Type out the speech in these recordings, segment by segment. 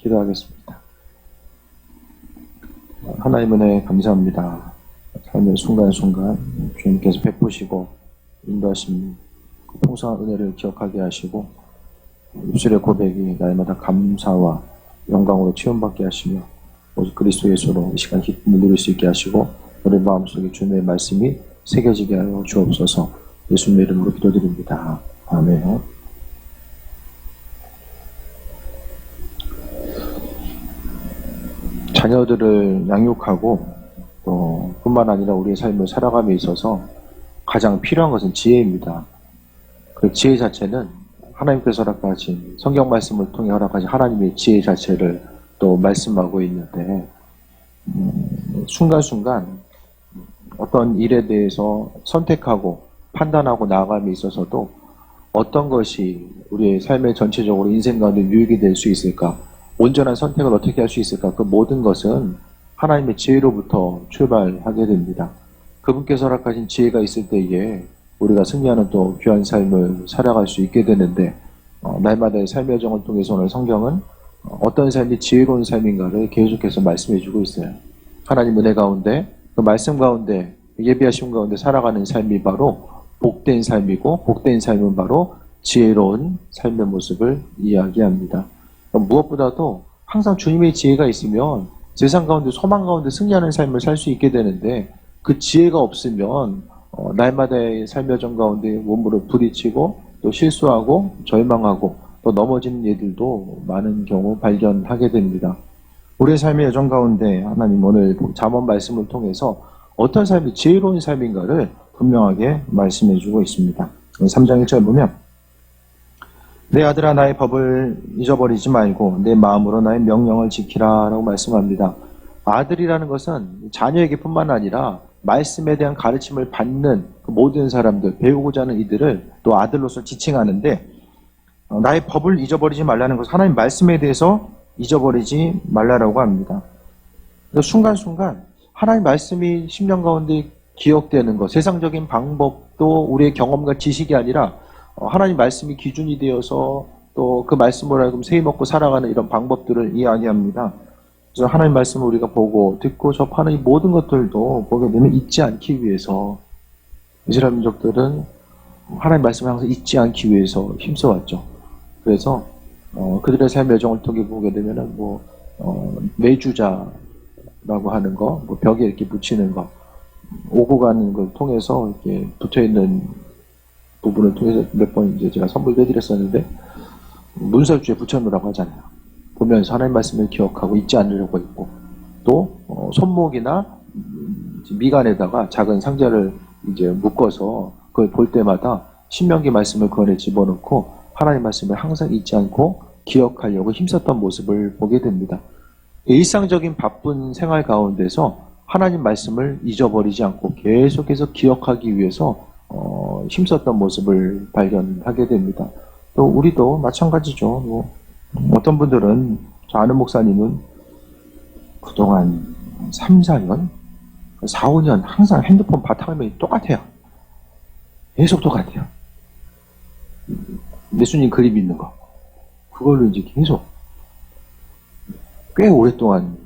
기도하겠습니다. 하나님 은혜 감사합니다. 삶의 순간순간 주님께서 베푸시고 인도하신 그 풍성한 은혜를 기억하게 하시고 입술의 고백이 날마다 감사와 영광으로 체험받게 하시며 오직 그리스도 예수로 이 시간 기쁨을 누릴 수 있게 하시고 우리 마음속에 주님의 말씀이 새겨지게 하여 주옵소서. 예수님의 이름으로 기도드립니다. 아멘. 자녀들을 양육하고 또 뿐만 아니라 우리의 삶을 살아감에 있어서 가장 필요한 것은 지혜입니다. 그 지혜 자체는 하나님께서 허락하신 성경 말씀을 통해 허락하신 하나님의 지혜 자체를 또 말씀하고 있는데 순간순간 어떤 일에 대해서 선택하고 판단하고 나아감에 있어서도 어떤 것이 우리의 삶의 전체적으로 인생 가운데 유익이 될 수 있을까? 온전한 선택을 어떻게 할 수 있을까? 그 모든 것은 하나님의 지혜로부터 출발하게 됩니다. 그분께서 허락하신 지혜가 있을 때에 우리가 승리하는 또 귀한 삶을 살아갈 수 있게 되는데 날마다의 삶의 여정을 통해서 오늘 성경은 어떤 삶이 지혜로운 삶인가를 계속해서 말씀해 주고 있어요. 하나님 은혜 가운데 그 말씀 가운데 예비하심 가운데 살아가는 삶이 바로 복된 삶이고 복된 삶은 바로 지혜로운 삶의 모습을 이야기합니다. 무엇보다도 항상 주님의 지혜가 있으면 세상 가운데 소망 가운데 승리하는 삶을 살 수 있게 되는데 그 지혜가 없으면 날마다의 삶의 여정 가운데 몸으로 부딪히고 또 실수하고 절망하고 또 넘어지는 일들도 많은 경우 발견하게 됩니다. 우리의 삶의 여정 가운데 하나님 오늘 잠언 말씀을 통해서 어떤 삶이 지혜로운 삶인가를 분명하게 말씀해 주고 있습니다. 3장 1절 보면 내 아들아 나의 법을 잊어버리지 말고 내 마음으로 나의 명령을 지키라 라고 말씀합니다. 아들이라는 것은 자녀에게 뿐만 아니라 말씀에 대한 가르침을 받는 그 모든 사람들, 배우고자 하는 이들을 또 아들로서 지칭하는데 나의 법을 잊어버리지 말라는 것은 하나님 말씀에 대해서 잊어버리지 말라라고 합니다. 순간순간 하나님 말씀이 심령 가운데 기억되는 것, 세상적인 방법도 우리의 경험과 지식이 아니라 하나님 말씀이 기준이 되어서 또 그 말씀을 알고 세이 먹고 살아가는 이런 방법들을 이야기합니다. 그래서 하나님 말씀을 우리가 보고 듣고 접하는 이 모든 것들도 보게 되면 잊지 않기 위해서 이스라엘 민족들은 하나님 말씀을 항상 잊지 않기 위해서 힘써왔죠. 그래서 그들의 삶의 여정을 통해 보게 되면은 매주자라고 하는 거, 벽에 이렇게 붙이는 거, 오고 가는 걸 통해서 이렇게 붙어 있는 부분을 통해서 몇 번 이제 제가 선물도 해드렸었는데 문설주에 붙여놓으라고 하잖아요. 보면서 하나님 말씀을 기억하고 잊지 않으려고 했고 또 손목이나 미간에다가 작은 상자를 이제 묶어서 그걸 볼 때마다 신명기 말씀을 그 안에 집어넣고 하나님 말씀을 항상 잊지 않고 기억하려고 힘썼던 모습을 보게 됩니다. 일상적인 바쁜 생활 가운데서 하나님 말씀을 잊어버리지 않고 계속해서 기억하기 위해서 힘썼던 모습을 발견하게 됩니다. 또 우리도 마찬가지죠. 어떤 분들은 저 아는 목사님은 그동안 3, 4년, 4, 5년 항상 핸드폰 바탕화면이 똑같아요. 계속 똑같아요. 예수님 그림 있는 거. 그걸로 이제 계속 꽤 오랫동안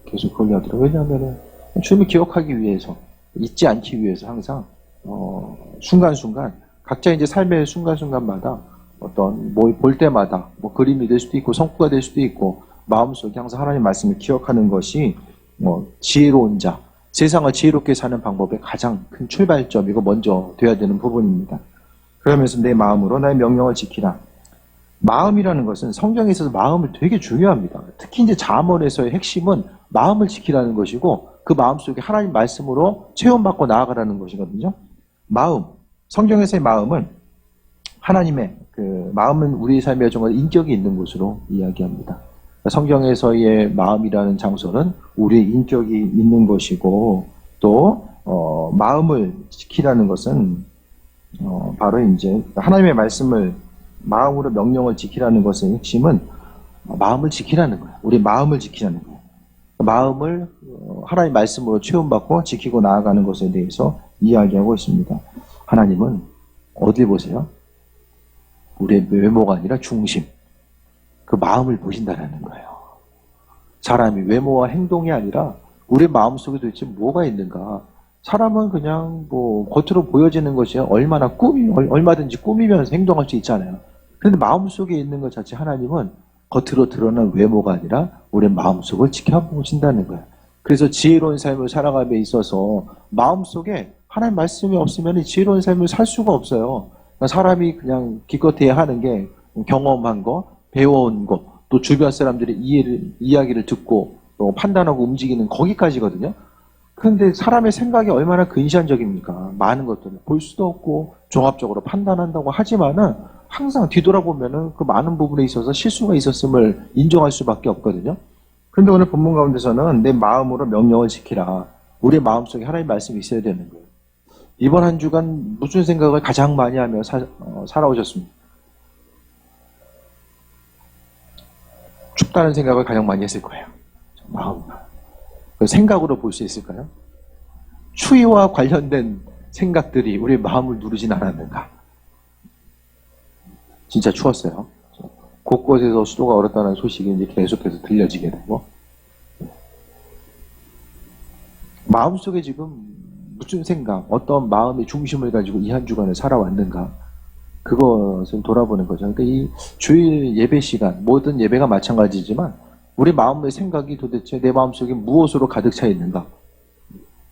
계속 그걸로 하더라고요. 왜냐하면 주님을 기억하기 위해서, 잊지 않기 위해서 항상 순간순간 각자 이제 삶의 순간순간마다 어떤 볼 때마다 그림이 될 수도 있고 성구가 될 수도 있고 마음속에 항상 하나님 말씀을 기억하는 것이 지혜로운 자, 세상을 지혜롭게 사는 방법의 가장 큰 출발점이고 먼저 돼야 되는 부분입니다. 그러면서 내 마음으로 나의 명령을 지키라. 마음이라는 것은 성경에 있어서 마음을 되게 중요합니다. 특히 이제 잠언에서의 핵심은 마음을 지키라는 것이고 그 마음속에 하나님 말씀으로 체험받고 나아가라는 것이거든요. 마음, 성경에서의 마음은 하나님의 그 마음은 우리 삶의 여정에 인격이 있는 곳으로 이야기합니다. 성경에서의 마음이라는 장소는 우리의 인격이 있는 것이고 또 마음을 지키라는 것은 바로 이제 하나님의 말씀을 마음으로 명령을 지키라는 것의 핵심은 마음을 지키라는 거예요. 우리 마음을 지키라는 거예요. 마음을 하나님의 말씀으로 체험받고 지키고 나아가는 것에 대해서 이야기하고 있습니다. 하나님은 어디 보세요? 우리의 외모가 아니라 중심. 그 마음을 보신다는 거예요. 사람이 외모와 행동이 아니라 우리 마음속에 도대체 뭐가 있는가. 사람은 그냥 뭐 겉으로 보여지는 것이 얼마든지 꾸미면서 행동할 수 있잖아요. 그런데 마음속에 있는 것 자체 하나님은 겉으로 드러난 외모가 아니라 우리 마음속을 지켜보신다는 거예요. 그래서 지혜로운 삶을 살아감에 있어서 마음속에 하나님 말씀이 없으면 지혜로운 삶을 살 수가 없어요. 그러니까 사람이 그냥 기껏해야 하는 게 경험한 거, 배워온 거, 또 주변 사람들의 이야기를 듣고 또 판단하고 움직이는 거기까지거든요. 그런데 사람의 생각이 얼마나 근시안적입니까? 많은 것들을 볼 수도 없고 종합적으로 판단한다고 하지만은 항상 뒤돌아보면은 그 많은 부분에 있어서 실수가 있었음을 인정할 수밖에 없거든요. 그런데 오늘 본문 가운데서는 내 마음으로 명령을 지키라. 우리의 마음속에 하나님의 말씀이 있어야 되는 거예요. 이번 한 주간 무슨 생각을 가장 많이 하며 살아오셨습니까? 춥다는 생각을 가장 많이 했을 거예요. 마음. 생각으로 볼 수 있을까요? 추위와 관련된 생각들이 우리의 마음을 누르진 않았는가? 진짜 추웠어요. 곳곳에서 수도가 얼었다는 소식이 이제 계속해서 들려지게 되고, 마음속에 지금 무슨 생각, 어떤 마음의 중심을 가지고 이 한 주간을 살아왔는가? 그것을 돌아보는 거죠. 그러니까 이 주일 예배 시간, 모든 예배가 마찬가지지만 우리 마음의 생각이 도대체 내 마음속에 무엇으로 가득 차 있는가?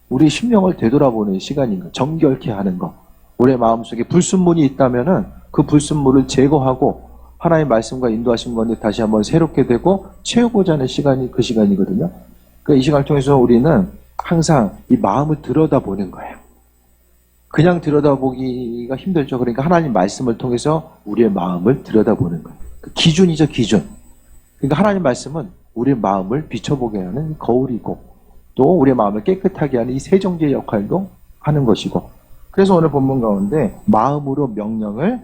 우리 심령을 되돌아보는 시간인가? 정결케 하는 것. 우리 마음속에 불순물이 있다면은 그 불순물을 제거하고 하나님의 말씀과 인도하신 건데 다시 한번 새롭게 되고 채우고자 하는 시간이 그 시간이거든요. 그러니까 이 시간을 통해서 우리는 항상 이 마음을 들여다보는 거예요. 그냥 들여다보기가 힘들죠. 그러니까 하나님 말씀을 통해서 우리의 마음을 들여다보는 거예요. 그 기준이죠, 기준. 그러니까 하나님 말씀은 우리의 마음을 비춰보게 하는 거울이고 또 우리의 마음을 깨끗하게 하는 이 세정제의 역할도 하는 것이고, 그래서 오늘 본문 가운데 마음으로 명령을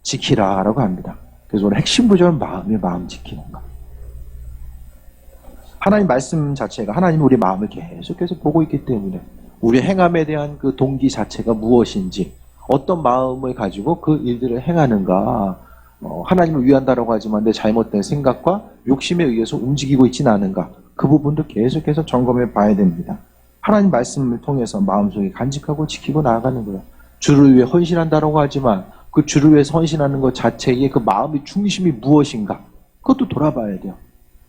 지키라라고 합니다. 그래서 오늘 핵심 구절은 마음 지키는 것. 하나님 말씀 자체가 하나님이 우리 마음을 계속해서 보고 있기 때문에 우리 행함에 대한 그 동기 자체가 무엇인지, 어떤 마음을 가지고 그 일들을 행하는가, 하나님을 위한다라고 하지만 내 잘못된 생각과 욕심에 의해서 움직이고 있지는 않은가, 그 부분도 계속해서 점검해 봐야 됩니다. 하나님 말씀을 통해서 마음속에 간직하고 지키고 나아가는 거예요. 주를 위해 헌신한다라고 하지만 그 주를 위해 헌신하는 것 자체의 그 마음의 중심이 무엇인가, 그것도 돌아봐야 돼요.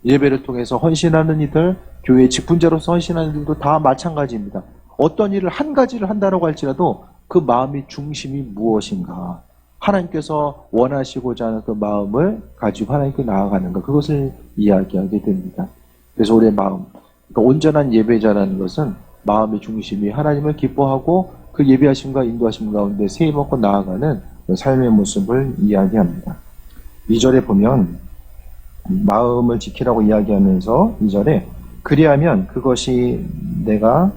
예배를 통해서 헌신하는 이들, 교회 직분자로서 헌신하는 이들도 다 마찬가지입니다. 어떤 일을 한 가지를 한다라고 할지라도 그 마음의 중심이 무엇인가, 하나님께서 원하시고자 하는 그 마음을 가지고 하나님께 나아가는 것, 그것을 이야기하게 됩니다. 그래서 우리의 마음, 그러니까 온전한 예배자라는 것은 마음의 중심이 하나님을 기뻐하고 그 예배하심과 인도하심 가운데 세임없고 나아가는 삶의 모습을 이야기합니다. 2절에 보면 마음을 지키라고 이야기하면서 2절에 그리하면 그것이 내가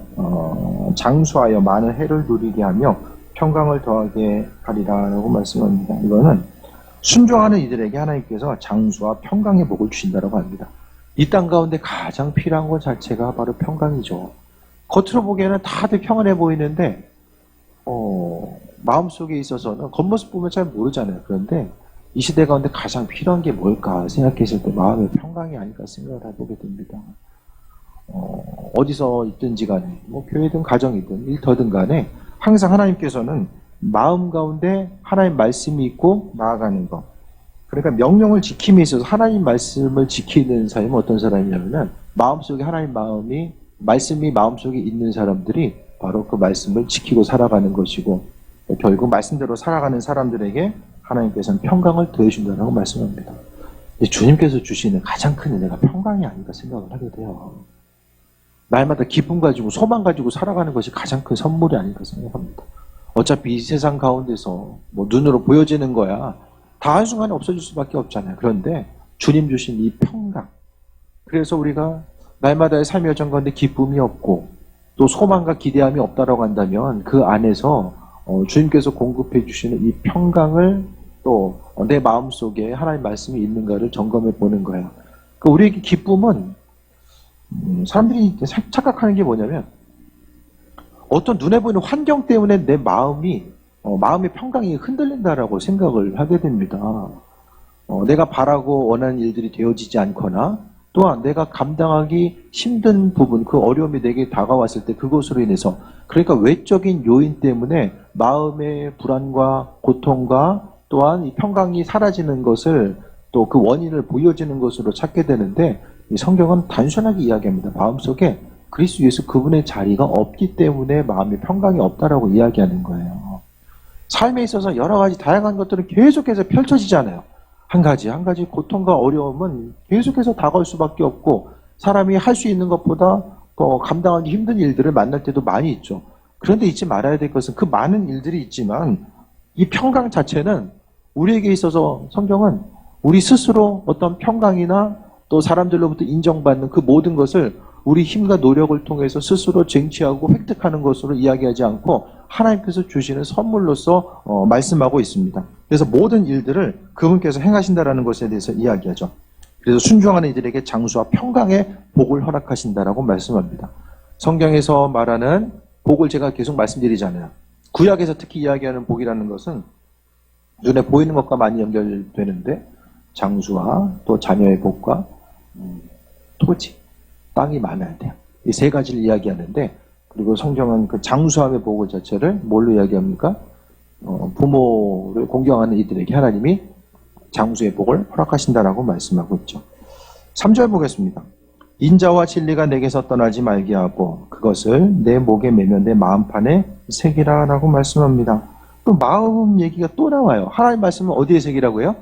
장수하여 많은 해를 누리게 하며 평강을 더하게 하리라라고 말씀합니다. 이거는 순종하는 이들에게 하나님께서 장수와 평강의 복을 주신다라고 합니다. 이 땅 가운데 가장 필요한 것 자체가 바로 평강이죠. 겉으로 보기에는 다들 평안해 보이는데 마음속에 있어서는 겉모습 보면 잘 모르잖아요. 그런데 이 시대 가운데 가장 필요한 게 뭘까 생각했을 때 마음의 평강이 아닐까 생각을 해보게 됩니다. 어디서 있든지 간에 뭐 교회든 가정이든 일터든 간에 항상 하나님께서는 마음 가운데 하나님 말씀이 있고 나아가는 것, 그러니까 명령을 지킴에 있어서 하나님 말씀을 지키는 사람은 어떤 사람이냐면 마음속에 하나님 말씀이 마음속에 있는 사람들이 바로 그 말씀을 지키고 살아가는 것이고, 결국 말씀대로 살아가는 사람들에게 하나님께서는 평강을 더해준다고 말씀합니다. 주님께서 주시는 가장 큰 은혜가 평강이 아닌가 생각을 하게 돼요. 날마다 기쁨 가지고 소망 가지고 살아가는 것이 가장 큰 선물이 아닌가 생각합니다. 어차피 이 세상 가운데서 뭐 눈으로 보여지는 거야 다 한순간에 없어질 수밖에 없잖아요. 그런데 주님 주신 이 평강, 그래서 우리가 날마다의 삶의 여정 가운데 기쁨이 없고 또 소망과 기대함이 없다라고 한다면 그 안에서 주님께서 공급해 주시는 이 평강을 또 내 마음속에 하나님 말씀이 있는가를 점검해 보는 거예요. 그 우리에게 기쁨은 사람들이 착각하는 게 뭐냐면 어떤 눈에 보이는 환경 때문에 내 마음의 평강이 흔들린다라고 생각을 하게 됩니다. 내가 바라고 원하는 일들이 되어지지 않거나 또한 내가 감당하기 힘든 부분, 그 어려움이 내게 다가왔을 때 그것으로 인해서, 그러니까 외적인 요인 때문에 마음의 불안과 고통과 또한 이 평강이 사라지는 것을, 또 그 원인을 보여지는 것으로 찾게 되는데, 이 성경은 단순하게 이야기합니다. 마음속에 그리스도 예수 그분의 자리가 없기 때문에 마음의 평강이 없다라고 이야기하는 거예요. 삶에 있어서 여러 가지 다양한 것들은 계속해서 펼쳐지잖아요. 한 가지 고통과 어려움은 계속해서 다가올 수밖에 없고, 사람이 할 수 있는 것보다 더 감당하기 힘든 일들을 만날 때도 많이 있죠. 그런데 잊지 말아야 될 것은 그 많은 일들이 있지만 이 평강 자체는 우리에게 있어서 성경은 우리 스스로 어떤 평강이나 또 사람들로부터 인정받는 그 모든 것을 우리 힘과 노력을 통해서 스스로 쟁취하고 획득하는 것으로 이야기하지 않고 하나님께서 주시는 선물로서 말씀하고 있습니다. 그래서 모든 일들을 그분께서 행하신다라는 것에 대해서 이야기하죠. 그래서 순종하는 이들에게 장수와 평강의 복을 허락하신다라고 말씀합니다. 성경에서 말하는 복을 제가 계속 말씀드리잖아요. 구약에서 특히 이야기하는 복이라는 것은 눈에 보이는 것과 많이 연결되는데, 장수와 또 자녀의 복과 토지, 땅이 많아야 돼요. 이 세 가지를 이야기하는데, 그리고 성경은 그 장수함의 복을 자체를 뭘로 이야기합니까? 부모를 공경하는 이들에게 하나님이 장수의 복을 허락하신다라고 말씀하고 있죠. 3절 보겠습니다. 인자와 진리가 내게서 떠나지 말게 하고 그것을 내 목에 매면 내 마음판에 새기라 라고 말씀합니다. 또 마음 얘기가 또 나와요. 하나님 말씀은 어디에 새기라고 해요?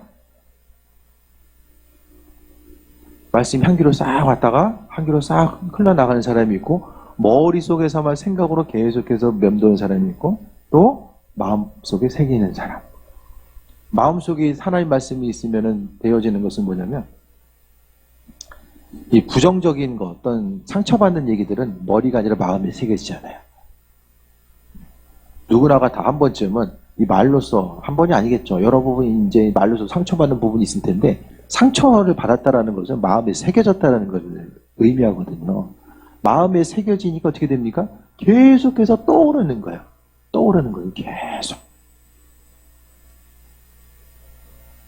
말씀이 한 귀로 싹 왔다가 한 귀로 싹 흘러나가는 사람이 있고, 머릿속에서만 생각으로 계속해서 맴도는 사람이 있고, 또 마음속에 새기는 사람. 마음속에 하나님 말씀이 있으면 되어지는 것은 뭐냐면, 이 부정적인 것, 어떤 상처받는 얘기들은 머리가 아니라 마음에 새겨지잖아요. 누구나가 다 한 번쯤은 이 말로써, 한 번이 아니겠죠. 여러 부분이 이제 말로써 상처받는 부분이 있을 텐데, 상처를 받았다라는 것은 마음에 새겨졌다라는 것을 의미하거든요. 마음에 새겨지니까 어떻게 됩니까? 계속해서 떠오르는 거예요. 떠오르는 거예요. 계속.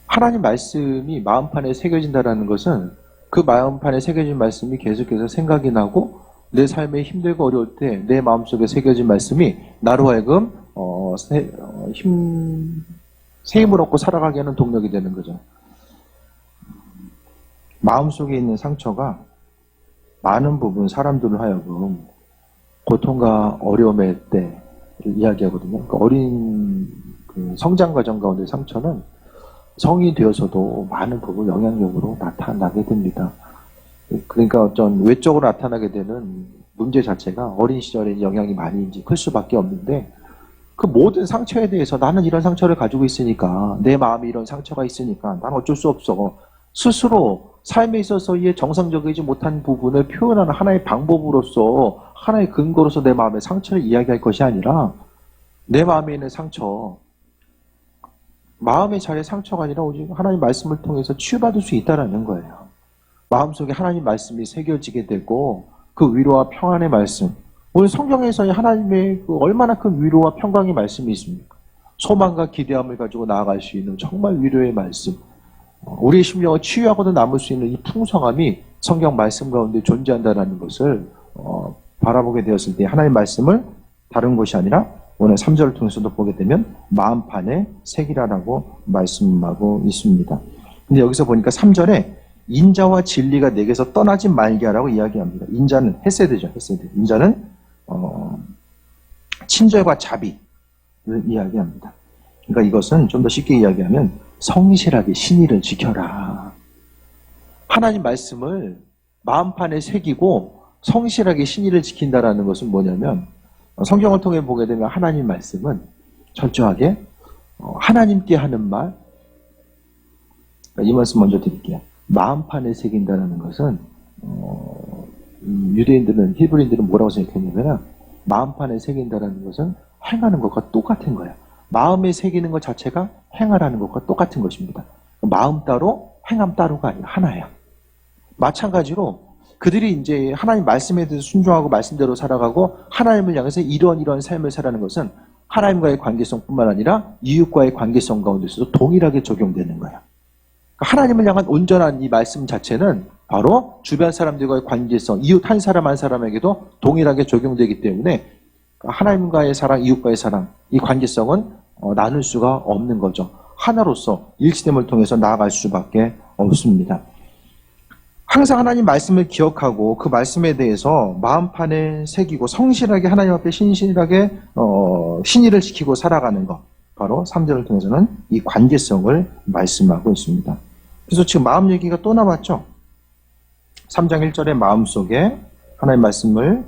하나님 말씀이 마음판에 새겨진다라는 것은 그 마음판에 새겨진 말씀이 계속해서 생각이 나고, 내 삶에 힘들고 어려울 때 내 마음속에 새겨진 말씀이 나로 하여금 새 힘을 얻고 살아가게 하는 동력이 되는 거죠. 마음속에 있는 상처가 많은 부분 사람들을 하여금 고통과 어려움의 때를 이야기하거든요. 그 어린 성장 과정 가운데 상처는 성이 되어서도 많은 부분 영향력으로 나타나게 됩니다. 그러니까 어떤 외적으로 나타나게 되는 문제 자체가 어린 시절에 영향이 많이 클 수밖에 없는데, 그 모든 상처에 대해서 나는 이런 상처를 가지고 있으니까, 내 마음에 이런 상처가 있으니까 난 어쩔 수 없어. 스스로 삶에 있어서의 정상적이지 못한 부분을 표현하는 하나의 방법으로서, 하나의 근거로서 내 마음의 상처를 이야기할 것이 아니라, 내 마음에 있는 상처, 마음의 자리의 상처가 아니라 오직 하나님 말씀을 통해서 치유받을 수 있다는 거예요. 마음속에 하나님 말씀이 새겨지게 되고, 그 위로와 평안의 말씀, 오늘 성경에서 하나님의 그 얼마나 큰 위로와 평강의 말씀이 있습니까? 소망과 기대함을 가지고 나아갈 수 있는 정말 위로의 말씀, 우리의 심령을 치유하고도 남을 수 있는 이 풍성함이 성경 말씀 가운데 존재한다는 것을 바라보게 되었을 때, 하나님 말씀을 다른 것이 아니라 오늘 3절을 통해서도 보게 되면 마음판에 새기라라고 말씀하고 있습니다. 근데 여기서 보니까 3절에 인자와 진리가 내게서 떠나지 말게 하라고 이야기합니다. 인자는 헤세드죠. 헤세드. 인자는 친절과 자비를 이야기합니다. 그러니까 이것은 좀 더 쉽게 이야기하면 성실하게 신의를 지켜라. 하나님 말씀을 마음판에 새기고 성실하게 신의를 지킨다라는 것은 뭐냐면, 성경을 통해 보게 되면 하나님 말씀은 철저하게 하나님께 하는 말, 이 말씀 먼저 드릴게요. 마음판에 새긴다는 것은 유대인들은, 히브리인들은 뭐라고 생각했냐면, 마음판에 새긴다는 것은 행하는 것과 똑같은 거예요. 마음에 새기는 것 자체가 행하라는 것과 똑같은 것입니다. 마음 따로 행함 따로가 아니라 하나예요. 마찬가지로 그들이 이제 하나님 말씀에 대해서 순종하고 말씀대로 살아가고 하나님을 향해서 이런 삶을 살아가는 것은 하나님과의 관계성뿐만 아니라 이웃과의 관계성 가운데서도 동일하게 적용되는 거예요. 하나님을 향한 온전한 이 말씀 자체는 바로 주변 사람들과의 관계성, 이웃 한 사람 한 사람에게도 동일하게 적용되기 때문에 하나님과의 사랑, 이웃과의 사랑, 이 관계성은 나눌 수가 없는 거죠. 하나로서 일치됨을 통해서 나아갈 수밖에 없습니다. 항상 하나님 말씀을 기억하고 그 말씀에 대해서 마음판에 새기고 성실하게 하나님 앞에 신실하게 신의를 지키고 살아가는 것, 바로 3절을 통해서는 이 관계성을 말씀하고 있습니다. 그래서 지금 마음 얘기가 또 남았죠. 3장 1절에 마음속에 하나님 말씀을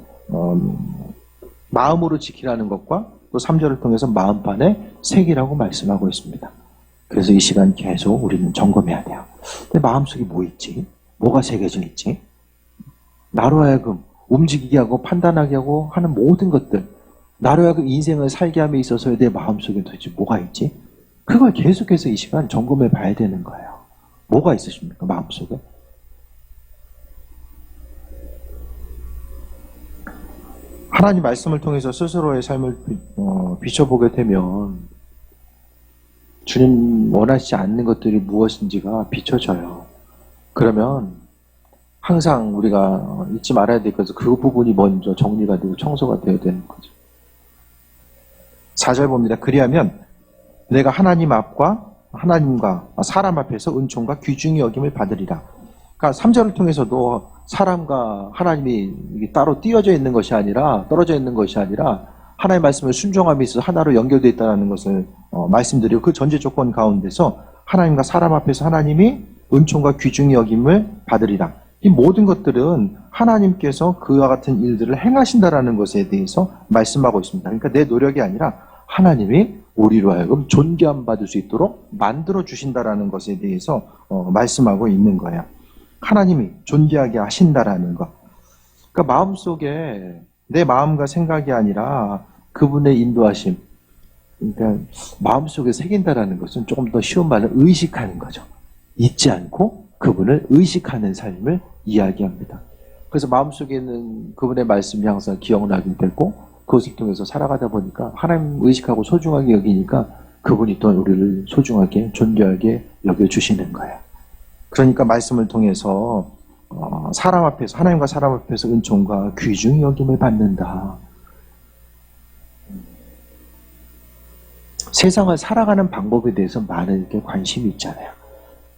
마음으로 지키라는 것과 또 3절을 통해서 마음판에 새기라고 말씀하고 있습니다. 그래서 이 시간 계속 우리는 점검해야 돼요. 내 마음속에 뭐 있지? 뭐가 새겨져 있지? 나로 하여금 움직이게 하고 판단하게 하고 하는 모든 것들, 나로 하여금 인생을 살게 함에 있어서 내 마음속에 도대체 뭐가 있지? 그걸 계속해서 이 시간 점검해 봐야 되는 거예요. 뭐가 있으십니까? 마음속에? 하나님 말씀을 통해서 스스로의 삶을 비춰보게 되면 주님 원하시지 않는 것들이 무엇인지가 비춰져요. 그러면 항상 우리가 잊지 말아야 될 것은 그 부분이 먼저 정리가 되고 청소가 되어야 되는 거죠. 4절 봅니다. 그리하면 내가 하나님과 사람 앞에서 은총과 귀중히 여김을 받으리라. 그러니까 3절을 통해서도 사람과 하나님이 따로 띄어져 있는 것이 아니라 떨어져 있는 것이 아니라 하나님의 말씀을 순종함에 있어서 하나로 연결되어 있다는 것을 말씀드리고 그 전제 조건 가운데서 하나님과 사람 앞에서 하나님이 은총과 귀중히 여김을 받으리라. 이 모든 것들은 하나님께서 그와 같은 일들을 행하신다라는 것에 대해서 말씀하고 있습니다. 그러니까 내 노력이 아니라 하나님이 우리로 하여금 존귀함 받을 수 있도록 만들어 주신다라는 것에 대해서 말씀하고 있는 거예요. 하나님이 존귀하게 하신다라는 것. 그러니까 마음속에 내 마음과 생각이 아니라 그분의 인도하심. 그러니까 마음속에 새긴다라는 것은 조금 더 쉬운 말로 의식하는 거죠. 잊지 않고 그분을 의식하는 삶을 이야기합니다. 그래서 마음속에 있는 그분의 말씀이 항상 기억나게 되고 그것을 통해서 살아가다 보니까 하나님 의식하고 소중하게 여기니까 그분이 또 우리를 소중하게 존귀하게 여겨주시는 거예요. 그러니까 말씀을 통해서 사람 앞에서 하나님과 사람 앞에서 은총과 귀중히 여김을 받는다. 세상을 살아가는 방법에 대해서 많은 관심이 있잖아요.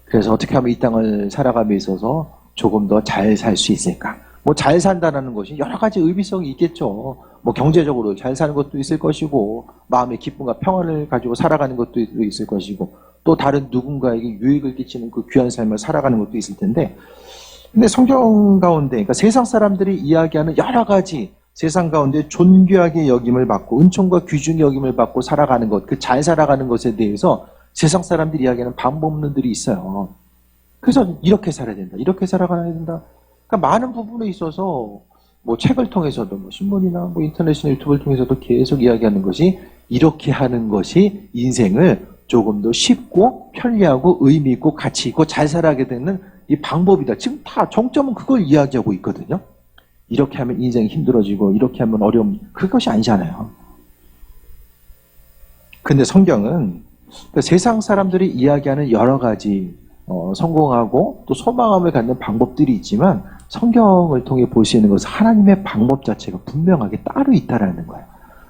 그래서 어떻게 하면 이 땅을 살아감에 있어서 조금 더 잘 살 수 있을까? 뭐 잘 산다는 것이 여러 가지 의미성이 있겠죠. 뭐 경제적으로 잘 사는 것도 있을 것이고 마음의 기쁨과 평안을 가지고 살아가는 것도 있을 것이고 또 다른 누군가에게 유익을 끼치는 그 귀한 삶을 살아가는 것도 있을 텐데 근데 성경 가운데 그러니까 세상 사람들이 이야기하는 여러 가지 세상 가운데 존귀하게 여김을 받고 은총과 귀중히 여김을 받고 살아가는 것, 그 잘 살아가는 것에 대해서 세상 사람들이 이야기하는 방법론들이 있어요. 그래서 이렇게 살아야 된다. 이렇게 살아가야 된다. 그러니까 많은 부분에 있어서 뭐 책을 통해서도 뭐 신문이나 뭐 인터넷이나 유튜브를 통해서도 계속 이야기하는 것이 이렇게 하는 것이 인생을 조금 더 쉽고 편리하고 의미 있고 가치 있고 잘 살아가게 되는 이 방법이다. 지금 다 정점은 그걸 이야기하고 있거든요. 이렇게 하면 인생이 힘들어지고 이렇게 하면 어려움 그것이 아니잖아요. 근데 성경은 세상 사람들이 이야기하는 여러 가지 성공하고 또 소망함을 갖는 방법들이 있지만 성경을 통해 볼 수 있는 것은 하나님의 방법 자체가 분명하게 따로 있다라는 거예요.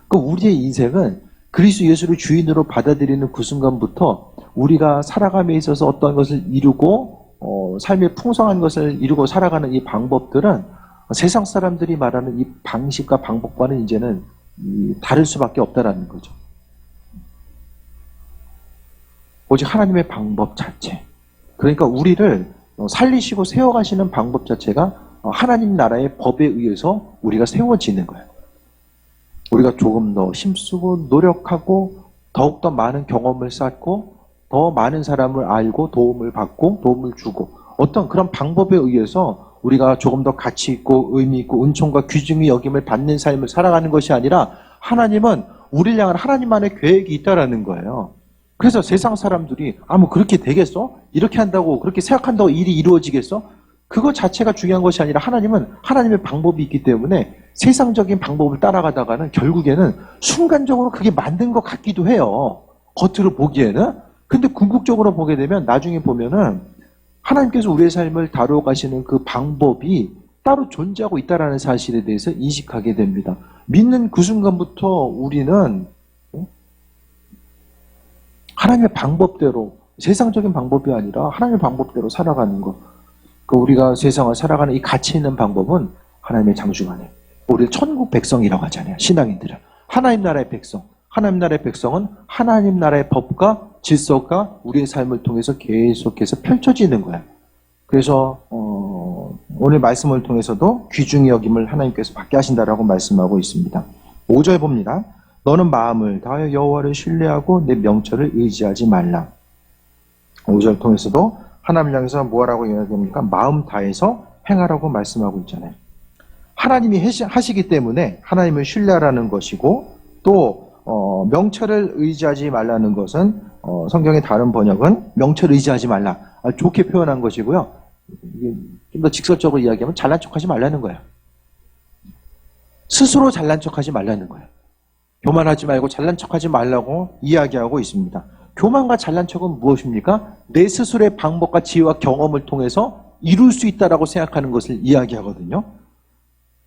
그러니까 우리의 인생은 그리스도 예수를 주인으로 받아들이는 그 순간부터 우리가 살아감에 있어서 어떤 것을 이루고 삶의 풍성한 것을 이루고 살아가는 이 방법들은 세상 사람들이 말하는 이 방식과 방법과는 이제는 다를 수밖에 없다라는 거죠. 오직 하나님의 방법 자체. 그러니까 우리를 살리시고 세워가시는 방법 자체가 하나님 나라의 법에 의해서 우리가 세워지는 거예요. 우리가 조금 더 힘쓰고 노력하고 더욱더 많은 경험을 쌓고 더 많은 사람을 알고 도움을 받고 도움을 주고 어떤 그런 방법에 의해서 우리가 조금 더 가치 있고 의미 있고 은총과 귀중히 여김을 받는 삶을 살아가는 것이 아니라 하나님은 우리를 향한 하나님만의 계획이 있다라는 거예요. 그래서 세상 사람들이 뭐 그렇게 되겠어? 이렇게 한다고 그렇게 생각한다고 일이 이루어지겠어? 그거 자체가 중요한 것이 아니라 하나님은 하나님의 방법이 있기 때문에 세상적인 방법을 따라가다가는 결국에는 순간적으로 그게 만든 것 같기도 해요. 겉으로 보기에는. 근데 궁극적으로 보게 되면 나중에 보면은 하나님께서 우리의 삶을 다루어 가시는 그 방법이 따로 존재하고 있다는 사실에 대해서 인식하게 됩니다. 믿는 그 순간부터 우리는 하나님의 방법대로, 세상적인 방법이 아니라 하나님의 방법대로 살아가는 것. 그 우리가 세상을 살아가는 이 가치 있는 방법은 하나님의 장중하네. 우리를 천국 백성이라고 하잖아요. 신앙인들은. 하나님 나라의 백성. 하나님 나라의 백성은 하나님 나라의 법과 질서가 우리의 삶을 통해서 계속해서 펼쳐지는 거야. 그래서 오늘 말씀을 통해서도 귀중히 여김을 하나님께서 받게 하신다라고 말씀하고 있습니다. 5절 봅니다. 너는 마음을 다하여 여호와를 신뢰하고 내 명철을 의지하지 말라. 5절 통해서도 하나님을 향해서 뭐라고 이야기합니까? 마음 다해서 행하라고 말씀하고 있잖아요. 하나님이 하시기 때문에 하나님을 신뢰하라는 것이고, 또 명철을 의지하지 말라는 것은 성경의 다른 번역은 명철을 의지하지 말라. 좋게 표현한 것이고요. 좀 더 직설적으로 이야기하면 잘난 척하지 말라는 거예요. 스스로 잘난 척하지 말라는 거예요. 교만하지 말고 잘난 척하지 말라고 이야기하고 있습니다. 교만과 잘난 척은 무엇입니까? 내 스스로의 방법과 지혜와 경험을 통해서 이룰 수 있다라고 생각하는 것을 이야기하거든요.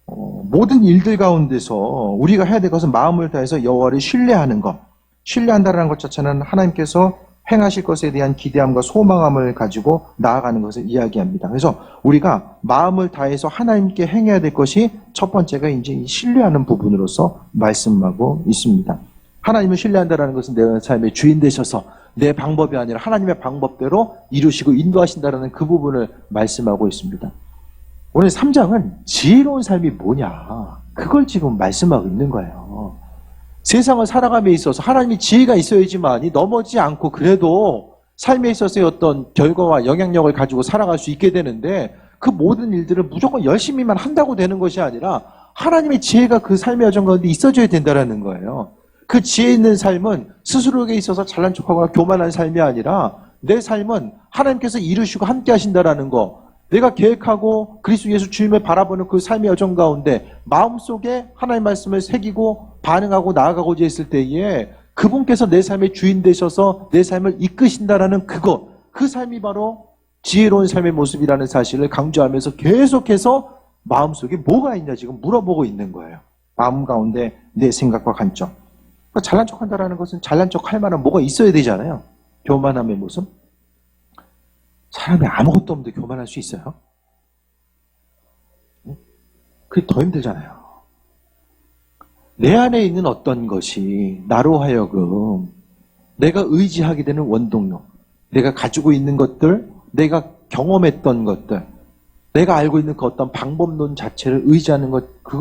모든 일들 가운데서 우리가 해야 될 것은 마음을 다해서 여호와를 신뢰하는 것. 신뢰한다는 것 자체는 하나님께서 행하실 것에 대한 기대함과 소망함을 가지고 나아가는 것을 이야기합니다. 그래서 우리가 마음을 다해서 하나님께 행해야 될 것이 첫 번째가 이제 이 신뢰하는 부분으로서 말씀하고 있습니다. 하나님을 신뢰한다는 것은 내 삶의 주인 되셔서 내 방법이 아니라 하나님의 방법대로 이루시고 인도하신다는 그 부분을 말씀하고 있습니다. 오늘 3장은 지혜로운 삶이 뭐냐, 그걸 지금 말씀하고 있는 거예요. 세상을 살아감에 있어서 하나님이 지혜가 있어야지만이 넘어지지 않고 그래도 삶에 있어서의 어떤 결과와 영향력을 가지고 살아갈 수 있게 되는데, 그 모든 일들을 무조건 열심히만 한다고 되는 것이 아니라 하나님의 지혜가 그 삶의 여정 가운데 있어줘야 된다는 거예요. 그 지혜 있는 삶은 스스로에게 있어서 잘난 척하거나 교만한 삶이 아니라 내 삶은 하나님께서 이루시고 함께 하신다는 거, 내가 계획하고 그리스도 예수 주님을 바라보는 그 삶의 여정 가운데 마음속에 하나님의 말씀을 새기고 반응하고 나아가고자 했을 때에 그분께서 내 삶의 주인 되셔서 내 삶을 이끄신다라는 그것, 그 삶이 바로 지혜로운 삶의 모습이라는 사실을 강조하면서 계속해서 마음속에 뭐가 있냐 지금 물어보고 있는 거예요. 마음 가운데 내 생각과 관점. 그러니까 잘난 척한다라는 것은 잘난 척할 만한 뭐가 있어야 되잖아요. 교만함의 모습. 사람이 아무것도 없는데 교만할 수 있어요? 그게 더 힘들잖아요. 내 안에 있는 어떤 것이 나로 하여금 내가 의지하게 되는 원동력, 내가 가지고 있는 것들, 내가 경험했던 것들, 내가 알고 있는 그 어떤 방법론 자체를 의지하는 것, 그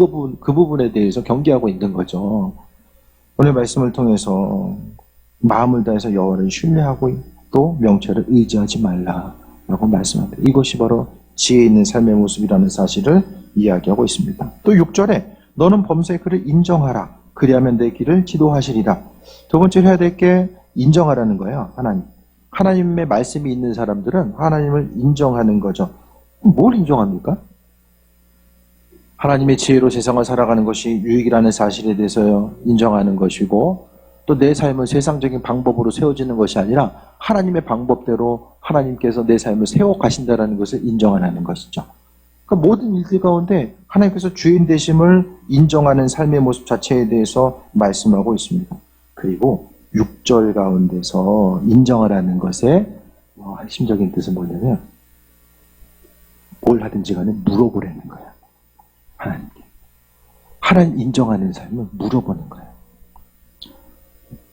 부분에 대해서 경계하고 있는 거죠. 오늘 말씀을 통해서 마음을 다해서 여호와를 신뢰하고 또 명철을 의지하지 말라라고 말씀합니다. 이것이 바로 지혜 있는 삶의 모습이라는 사실을 이야기하고 있습니다. 또 6절에 너는 범사의 그를 인정하라. 그리하면 내 길을 지도하시리라. 두 번째로 해야 될 게 인정하라는 거예요. 하나님의 말씀이 있는 사람들은 하나님을 인정하는 거죠. 뭘 인정합니까? 하나님의 지혜로 세상을 살아가는 것이 유익이라는 사실에 대해서 인정하는 것이고, 또 내 삶은 세상적인 방법으로 세워지는 것이 아니라 하나님의 방법대로 하나님께서 내 삶을 세워 가신다는 것을 인정하는 것이죠. 그러니까 모든 일들 가운데 하나님께서 주인 되심을 인정하는 삶의 모습 자체에 대해서 말씀하고 있습니다. 그리고 6절 가운데서 인정하라는 것의 핵심적인 뜻은 뭐냐면, 뭘 하든지 간에 물어보라는 거예요. 하나님께. 하나님 인정하는 삶은 물어보는 거예요.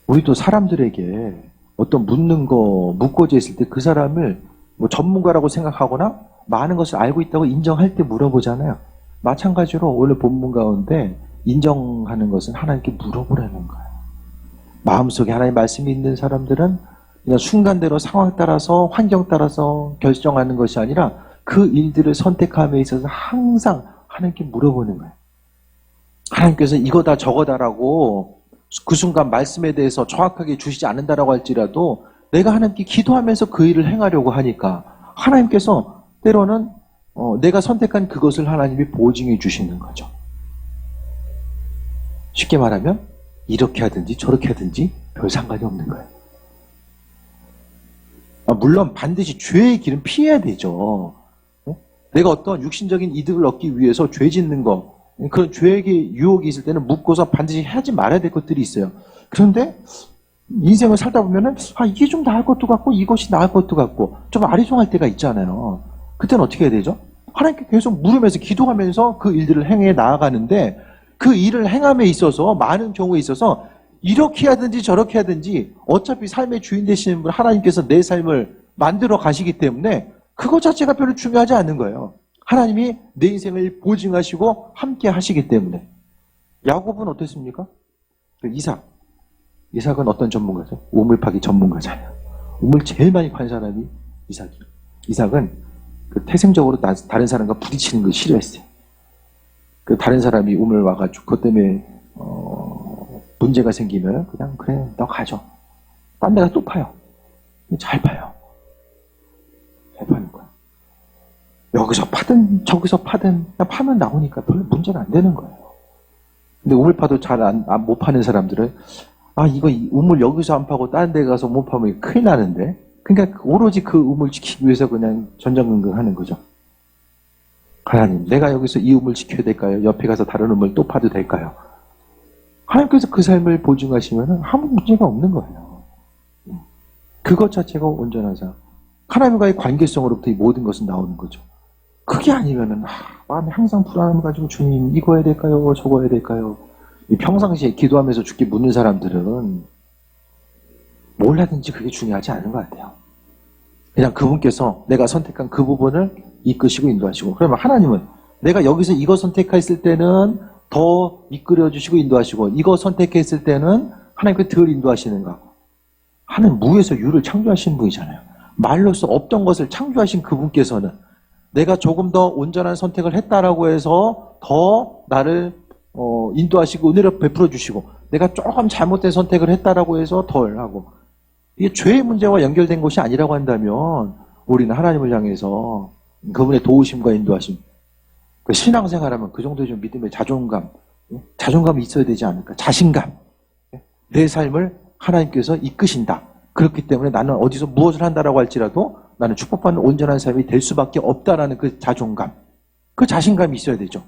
우리도 사람들에게 어떤 묻고자 했을 때 그 사람을 전문가라고 생각하거나 많은 것을 알고 있다고 인정할 때 물어보잖아요. 마찬가지로 오늘 본문 가운데 인정하는 것은 하나님께 물어보라는 거예요. 마음속에 하나님의 말씀이 있는 사람들은 그냥 순간대로 상황 따라서 환경 따라서 결정하는 것이 아니라 그 일들을 선택함에 있어서 항상 하나님께 물어보는 거예요. 하나님께서 이거다 저거다라고 그 순간 말씀에 대해서 정확하게 주시지 않는다라고 할지라도 내가 하나님께 기도하면서 그 일을 행하려고 하니까 하나님께서 때로는 내가 선택한 그것을 하나님이 보증해 주시는 거죠. 쉽게 말하면 이렇게 하든지 저렇게 하든지 별 상관이 없는 거예요. 물론 반드시 죄의 길은 피해야 되죠. 내가 어떤 육신적인 이득을 얻기 위해서 죄 짓는 거, 그런 죄의 유혹이 있을 때는 묻고서 반드시 하지 말아야 될 것들이 있어요. 그런데 인생을 살다 보면은 이게 좀 나을 것도 같고 이것이 나을 것도 같고 좀 아리송할 때가 있잖아요. 그때는 어떻게 해야 되죠? 하나님께 계속 물으면서 기도하면서 그 일들을 행해 나아가는데 그 일을 행함에 있어서 많은 경우에 있어서 이렇게 하든지 저렇게 하든지 어차피 삶의 주인 되시는 분 하나님께서 내 삶을 만들어 가시기 때문에 그것 자체가 별로 중요하지 않는 거예요. 하나님이 내 인생을 보증하시고 함께 하시기 때문에. 야곱은 어땠습니까? 이삭은 어떤 전문가죠? 우물 파기 전문가잖아요. 우물 제일 많이 판 사람이 이삭이에요. 이삭은 태생적으로 다른 사람과 부딪히는 걸 싫어했어요. 다른 사람이 우물 와가지고 그것 때문에 문제가 생기면 그냥 그래 너 가져. 딴 데가 또 파요. 잘 파요. 잘 파는 거야. 여기서 파든 저기서 파든 그냥 파면 나오니까 별로 문제가 안 되는 거예요. 근데 우물 파도 잘 못 파는 사람들은 이거 우물 여기서 안 파고 다른 데 가서 못 파면 큰일 나는데 그러니까 오로지 그 우물 지키기 위해서 그냥 전전긍긍 하는 거죠. 하나님, 내가 여기서 이 우물 지켜야 될까요? 옆에 가서 다른 우물 또 파도 될까요? 하나님께서 그 삶을 보증하시면 아무 문제가 없는 거예요. 그것 자체가 온전한 삶. 하나님과의 관계성으로부터 이 모든 것은 나오는 거죠. 그게 아니면은 마음에 항상 불안함을 가지고 주님 이거 해야 될까요? 저거 해야 될까요? 평상시에 기도하면서 죽게 묻는 사람들은 뭘 하든지 그게 중요하지 않은 것 같아요. 그냥 그분께서 내가 선택한 그 부분을 이끄시고 인도하시고 그러면 하나님은 내가 여기서 이거 선택했을 때는 더 이끌어주시고 인도하시고 이거 선택했을 때는 하나님께 덜 인도하시는가 하는 무에서 유를 창조하신 분이잖아요. 말로써 없던 것을 창조하신 그분께서는 내가 조금 더 온전한 선택을 했다라고 해서 더 나를 인도하시고 은혜를 베풀어 주시고 내가 조금 잘못된 선택을 했다라고 해서 덜 하고 이게 죄의 문제와 연결된 것이 아니라고 한다면 우리는 하나님을 향해서 그분의 도우심과 인도하심 신앙생활하면 그 정도의 좀 믿음의 자존감이 있어야 되지 않을까. 자신감. 내 삶을 하나님께서 이끄신다. 그렇기 때문에 나는 어디서 무엇을 한다라고 할지라도 나는 축복받는 온전한 삶이 될 수밖에 없다라는 그 자존감, 그 자신감이 있어야 되죠.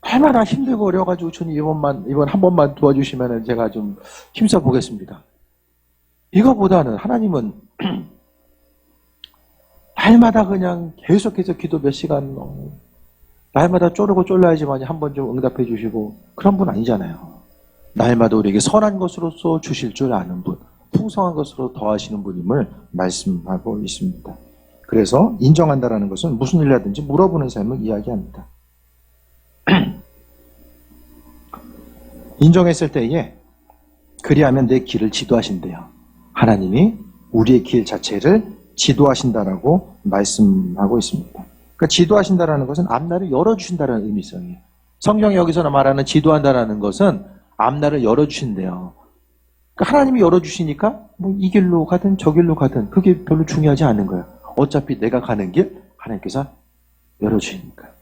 얼마나 힘들고 어려워가지고 주님 이번 한 번만 도와주시면 제가 좀 힘써 보겠습니다. 이거보다는 하나님은 날마다 그냥 계속해서 기도 몇 시간 날마다 쪼르고 쫄라야지만 한 번 좀 응답해 주시고 그런 분 아니잖아요. 날마다 우리에게 선한 것으로서 주실 줄 아는 분, 풍성한 것으로 더하시는 분임을 말씀하고 있습니다. 그래서 인정한다라는 것은 무슨 일을 하든지 물어보는 삶을 이야기합니다. 인정했을 때에 그리하면 내 길을 지도하신대요. 하나님이 우리의 길 자체를 지도하신다라고 말씀하고 있습니다. 그러니까 지도하신다라는 것은 앞날을 열어주신다라는 의미성이에요. 성경이 여기서 말하는 지도한다라는 것은 앞날을 열어주신대요. 그러니까 하나님이 열어주시니까 이 길로 가든 저 길로 가든 그게 별로 중요하지 않은 거예요. 어차피 내가 가는 길 하나님께서 열어주시니까.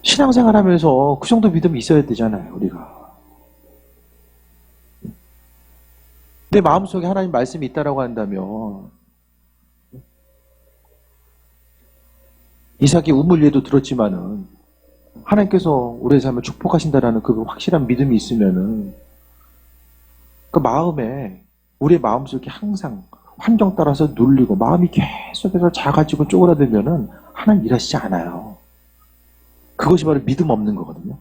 신앙생활 하면서 그 정도 믿음이 있어야 되잖아요, 우리가. 내 마음속에 하나님 말씀이 있다라고 한다면 이삭이 우물 위에도 들었지만은 하나님께서 우리의 삶을 축복하신다라는 그 확실한 믿음이 있으면은 그 마음에 우리의 마음속에 항상 환경 따라서 눌리고 마음이 계속해서 작아지고 쪼그라들면은 하나님 일하시지 않아요. 그것이 바로 믿음 없는 거거든요.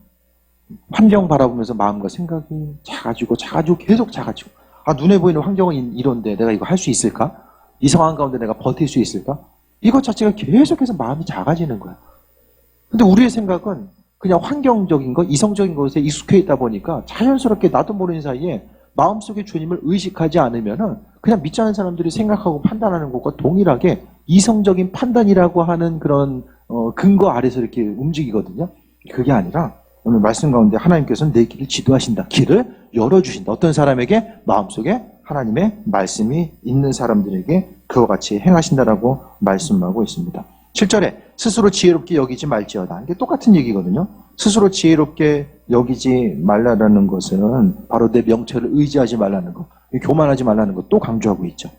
환경 바라보면서 마음과 생각이 작아지고 계속 작아지고 눈에 보이는 환경은 이런데 내가 이거 할 수 있을까? 이 상황 가운데 내가 버틸 수 있을까? 이것 자체가 계속해서 마음이 작아지는 거야. 근데 우리의 생각은 그냥 환경적인 것, 이성적인 것에 익숙해 있다 보니까 자연스럽게 나도 모르는 사이에 마음속에 주님을 의식하지 않으면은 그냥 믿지 않는 사람들이 생각하고 판단하는 것과 동일하게 이성적인 판단이라고 하는 그런 근거 아래서 이렇게 움직이거든요. 그게 아니라 오늘 말씀 가운데 하나님께서는 내 길을 지도하신다. 길을 열어주신다. 어떤 사람에게? 마음속에 하나님의 말씀이 있는 사람들에게 그와 같이 행하신다라고 말씀하고 있습니다. 7절에 스스로 지혜롭게 여기지 말지어다. 이게 똑같은 얘기거든요. 스스로 지혜롭게 여기지 말라라는 것은 바로 내 명철을 의지하지 말라는 거. 교만하지 말라는 것 또 강조하고 있죠.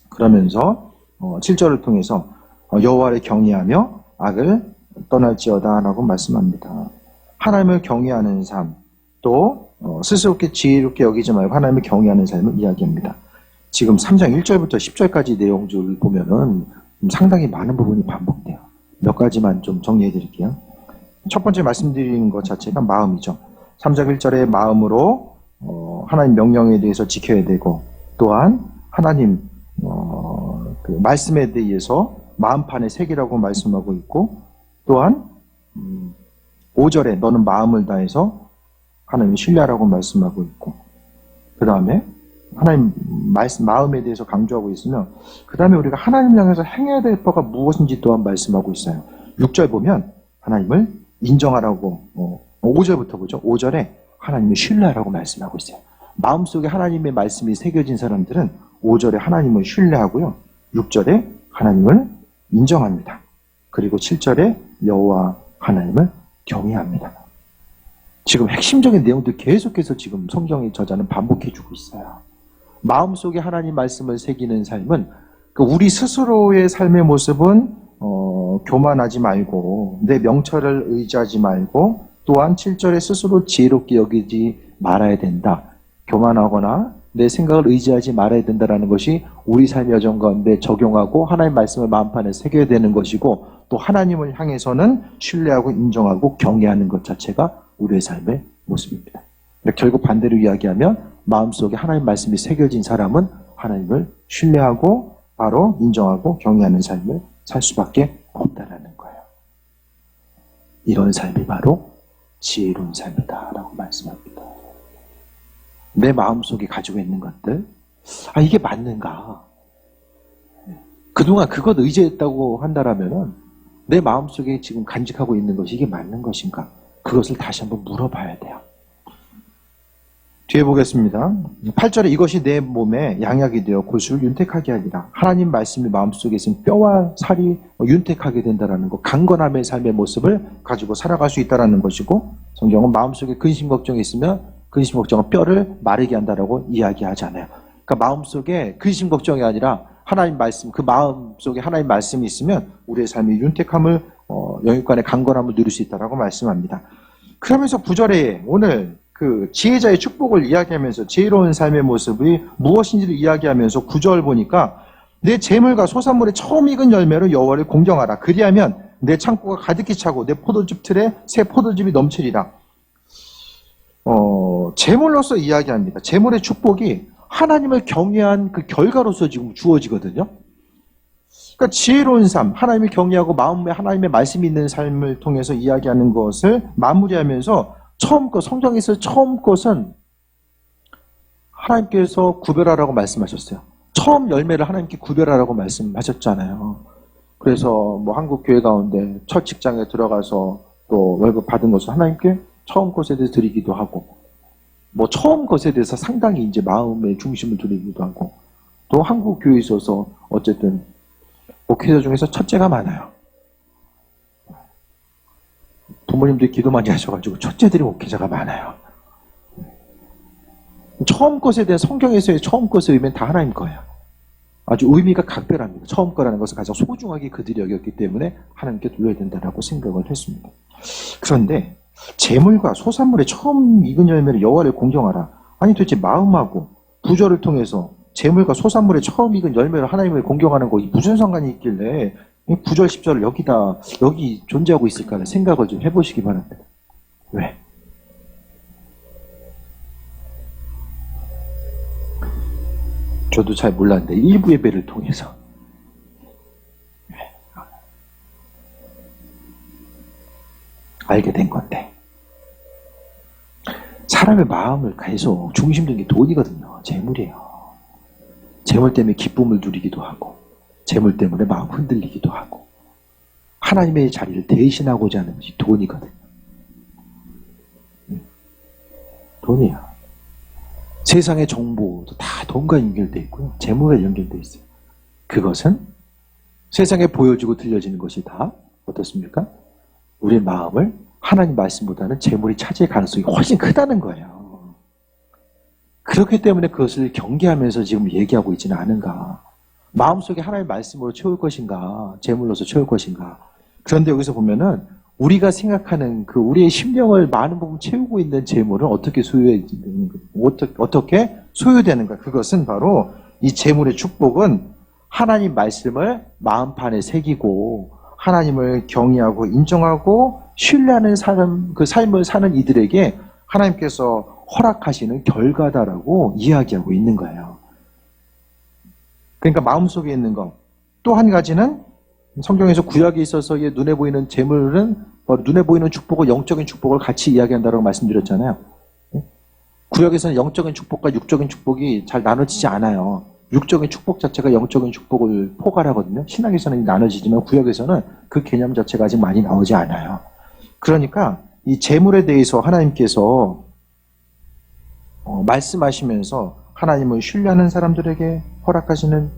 그러면서 7절을 통해서 여호와를 경외하며 악을 떠날지어다 라고 말씀합니다. 하나님을 경외하는 삶, 또 스스롭게 지혜롭게 여기지 말고 하나님을 경외하는 삶을 이야기합니다. 지금 3장 1절부터 10절까지 내용들을 보면은 상당히 많은 부분이 반복돼요. 몇 가지만 좀 정리해 드릴게요. 첫 번째 말씀드리는 것 자체가 마음이죠. 3장 1절의 마음으로 하나님 명령에 대해서 지켜야 되고, 또한 하나님 그 말씀에 대해서 마음판에 새기라고 말씀하고 있고, 또한 5절에 너는 마음을 다해서 하나님을 신뢰하라고 말씀하고 있고, 그 다음에 하나님 말씀, 마음에 대해서 강조하고 있으며, 그 다음에 우리가 하나님을 향해서 행해야 될 바가 무엇인지 또한 말씀하고 있어요. 6절 보면 하나님을 인정하라고, 5절부터 보죠. 5절에 하나님을 신뢰하라고 말씀하고 있어요. 마음속에 하나님의 말씀이 새겨진 사람들은 5절에 하나님을 신뢰하고요, 6절에 하나님을 인정합니다. 그리고 7절에 여호와 하나님을 경외합니다. 지금 핵심적인 내용들 계속해서 지금 성경의 저자는 반복해주고 있어요. 마음속에 하나님 말씀을 새기는 삶은, 우리 스스로의 삶의 모습은 교만하지 말고 내 명철을 의지하지 말고, 또한 7절에 스스로 지혜롭게 여기지 말아야 된다. 교만하거나 내 생각을 의지하지 말아야 된다라는 것이 우리 삶의 여정 가운데 적용하고 하나님 말씀을 마음판에 새겨야 되는 것이고, 또 하나님을 향해서는 신뢰하고 인정하고 경외하는 것 자체가 우리의 삶의 모습입니다. 결국 반대로 이야기하면 마음속에 하나님 말씀이 새겨진 사람은 하나님을 신뢰하고 바로 인정하고 경외하는 삶을 살 수밖에 없다라는 거예요. 이런 삶이 바로 지혜로운 삶이다라고 말씀합니다. 내 마음속에 가지고 있는 것들, 이게 맞는가? 그동안 그것 의지했다고 한다라면은 내 마음속에 지금 간직하고 있는 것이 이게 맞는 것인가? 그것을 다시 한번 물어봐야 돼요. 뒤에 보겠습니다. 8절에 이것이 내 몸에 양약이 되어 골수를 윤택하게 하리라. 하나님 말씀이 마음속에 있으면 뼈와 살이 윤택하게 된다는 것, 강건함의 삶의 모습을 가지고 살아갈 수 있다는 것이고, 성경은 마음속에 근심 걱정이 있으면 근심 걱정은 뼈를 마르게 한다라고 이야기하잖아요. 그러니까 마음속에 근심 걱정이 아니라 하나님 말씀, 그 마음속에 하나님 말씀이 있으면 우리의 삶이 윤택함을, 영육간의 강건함을 누릴 수 있다라고 말씀합니다. 그러면서 9절에 오늘 그 지혜자의 축복을 이야기하면서 지혜로운 삶의 모습이 무엇인지를 이야기하면서 9절 보니까 내 재물과 소산물의 처음 익은 열매로 여호와를 공경하라. 그리하면 내 창고가 가득히 차고 내 포도즙 틀에 새 포도즙이 넘치리라. 재물로서 이야기합니다. 재물의 축복이 하나님을 경외한 그 결과로서 지금 주어지거든요. 그러니까 지혜로운 삶, 하나님을 경외하고 마음에 하나님의 말씀이 있는 삶을 통해서 이야기하는 것을 마무리하면서 처음 것, 성경에서 처음 것은 하나님께서 구별하라고 말씀하셨어요. 처음 열매를 하나님께 구별하라고 말씀하셨잖아요. 그래서 뭐 한국 교회 가운데 첫 직장에 들어가서 또 월급 받은 것을 하나님께 처음 것에 대해서 드리기도 하고, 뭐 처음 것에 대해서 상당히 이제 마음의 중심을 두리기도 하고, 또 한국 교회에 있어서 어쨌든 목회자 중에서 첫째가 많아요. 부모님들이 기도 많이 하셔가지고 첫째들이 목회자가 많아요. 처음 것에 대한 성경에서의 처음 것의 의미는 다 하나님 거예요. 아주 의미가 각별합니다. 처음 거라는 것을 가장 소중하게 그들이 여겼기 때문에 하나님께 돌려야 된다고 생각을 했습니다. 그런데 재물과 소산물의 처음 익은 열매를 여호와를 공경하라. 아니 도대체 마음하고 구절을 통해서 재물과 소산물의 처음 익은 열매를 하나님을 공경하는 거 무슨 상관이 있길래 9절 10절을 여기 존재하고 있을까 생각을 좀 해보시기 바랍니다. 왜? 저도 잘 몰랐는데 일부 예배를 통해서 알게 된 건데, 사람의 마음을 계속 중심 두는 게 돈이거든요. 재물이에요. 재물 때문에 기쁨을 누리기도 하고, 재물 때문에 마음 흔들리기도 하고, 하나님의 자리를 대신하고자 하는 것이 돈이거든요. 돈이에요. 세상의 정보도 다 돈과 연결되어 있고요. 재물과 연결되어 있어요. 그것은 세상에 보여지고 들려지는 것이 다 어떻습니까? 우리의 마음을 하나님 말씀보다는 재물이 차지할 가능성이 훨씬 크다는 거예요. 그렇기 때문에 그것을 경계하면서 지금 얘기하고 있지는 않은가. 마음속에 하나님의 말씀으로 채울 것인가, 제물로서 채울 것인가. 그런데 여기서 보면은 우리가 생각하는 그 우리의 심령을 많은 부분 채우고 있는 제물은 어떻게 어떻게 소유되는가. 그것은 바로 이 제물의 축복은 하나님 말씀을 마음판에 새기고 하나님을 경외하고 인정하고 신뢰하는 사람, 그 삶을 사는 이들에게 하나님께서 허락하시는 결과다라고 이야기하고 있는 거예요. 그러니까 마음속에 있는 것. 또 한 가지는 성경에서 구약에 있어서의 눈에 보이는 재물은 바로 눈에 보이는 축복과 영적인 축복을 같이 이야기한다고 말씀드렸잖아요. 구약에서는 영적인 축복과 육적인 축복이 잘 나눠지지 않아요. 육적인 축복 자체가 영적인 축복을 포괄하거든요. 신약에서는 나눠지지만 구약에서는 그 개념 자체가 아직 많이 나오지 않아요. 그러니까 이 재물에 대해서 하나님께서 말씀하시면서 하나님을 신뢰하는 사람들에게 허락하시는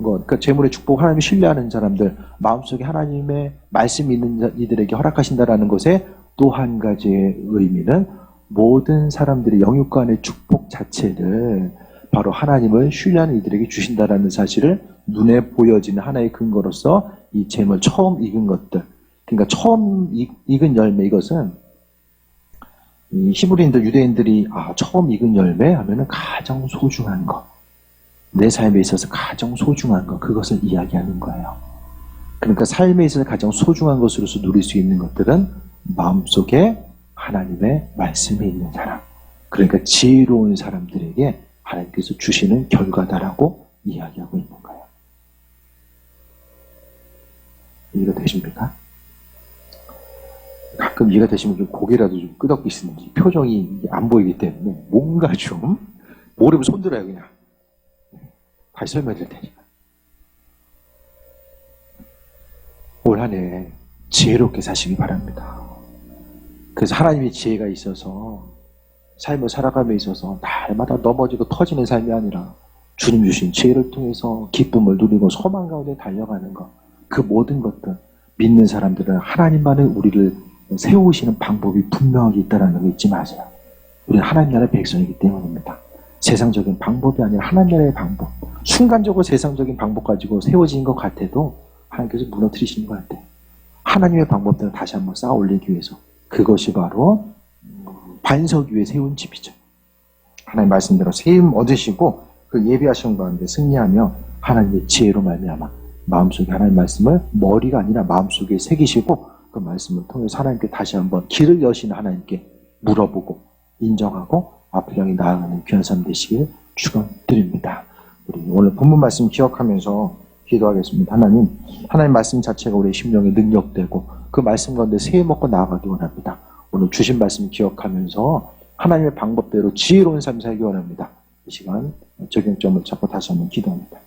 그러니까 재물의 축복, 하나님을 신뢰하는 사람들, 마음속에 하나님의 말씀이 있는 이들에게 허락하신다라는 것에 또 한 가지의 의미는 모든 사람들의 영육간의 축복 자체를 바로 하나님을 신뢰하는 이들에게 주신다라는 사실을 눈에 보여지는 하나의 근거로서 이 재물 처음 익은 것들, 그러니까 처음 익은 열매, 이것은 이 히브리인들, 유대인들이 처음 익은 열매 하면은 가장 소중한 것, 내 삶에 있어서 가장 소중한 것, 그것을 이야기하는 거예요. 그러니까 삶에 있어서 가장 소중한 것으로서 누릴 수 있는 것들은 마음속에 하나님의 말씀이 있는 사람, 그러니까 지혜로운 사람들에게 하나님께서 주시는 결과다라고 이야기하고 있는 거예요. 이해가 되십니까? 가끔 이해가 되시면 좀 고개라도 좀 끄덕이시는지, 표정이 안 보이기 때문에 뭔가 좀 모르면 손들어요. 그냥 다시 설명드릴 테니까. 올 한 해 지혜롭게 사시기 바랍니다. 그래서 하나님의 지혜가 있어서 삶을 살아감에 있어서 날마다 넘어지고 터지는 삶이 아니라 주님 주신 지혜를 통해서 기쁨을 누리고 소망 가운데 달려가는 것, 그 모든 것들, 믿는 사람들은 하나님만을 우리를 세우시는 방법이 분명하게 있다는 거 잊지 마세요. 우리는 하나님 나라의 백성이기 때문입니다. 세상적인 방법이 아니라 하나님 나라의 방법. 순간적으로 세상적인 방법 가지고 세워진 것 같아도 하나님께서 무너뜨리시는 것 같아요. 하나님의 방법들을 다시 한번 쌓아 올리기 위해서. 그것이 바로 반석 위에 세운 집이죠. 하나님 말씀대로 세움 얻으시고 그 예비하신 가운데 승리하며 하나님의 지혜로 말미암아 마음속에 하나님 말씀을 머리가 아니라 마음속에 새기시고 그 말씀을 통해서 하나님께 다시 한번 길을 여시는 하나님께 물어보고 인정하고 앞을 향해 나아가는 귀한 삶 되시길 축원드립니다. 우리 오늘 본문 말씀 기억하면서 기도하겠습니다. 하나님 말씀 자체가 우리의 심령에 능력되고 그 말씀 가운데 새해 먹고 나아가기 원합니다. 오늘 주신 말씀 기억하면서 하나님의 방법대로 지혜로운 삶 살기 원합니다. 이 시간 적용점을 잡고 다시 한번 기도합니다.